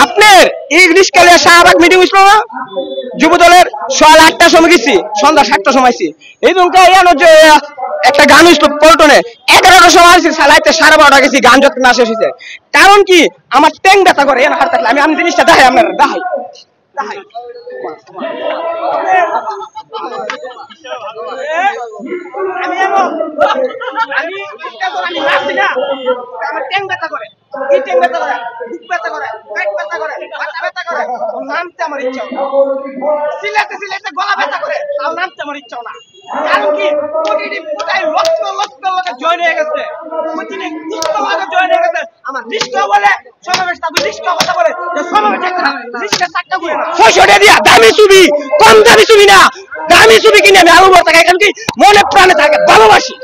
আপনার এই রিস্কালে শাহবাগ মিটিং হইছিল না যুব দলের সকাল 8টার সময় গেছি সন্ধ্যা 7টার সময় আইছি এই দমকে যে একটা গান হইছিল পল্টনে 11টার সময় আসছি সালাইতে 12:30 গেছি গান যত না শেষ হইছে কারণ কি আমার ট্যাং ব্যথা করে এর হাত থাকলে আমি জিনিসটা দেখাই আপনারা দেখাই নামতে আমার ইচ্ছা সিলেটে সিলেটে গলা ব্যথা করে তাও নামতে আমার ইচ্ছা না কারণ কি প্রতিটি ফুটায় লক্ষ লক্ষ লোক জয়েন হয়ে গেছে প্রতিটি লক্ষ লোক জয়েন হয়ে গেছে আমার রিস্ক বলে সমাবেশ তাবি রিস্ক কথা বলে যে সমাবেশ একটা রিস্ক সাক্কা করে না 600 দিয়া দামি ছবি কম দামি ছবি না দামি ছবি কিনে আমি আলু ভর্তা খাই কারণ কি মনে প্রাণে থাকে ভালোবাসি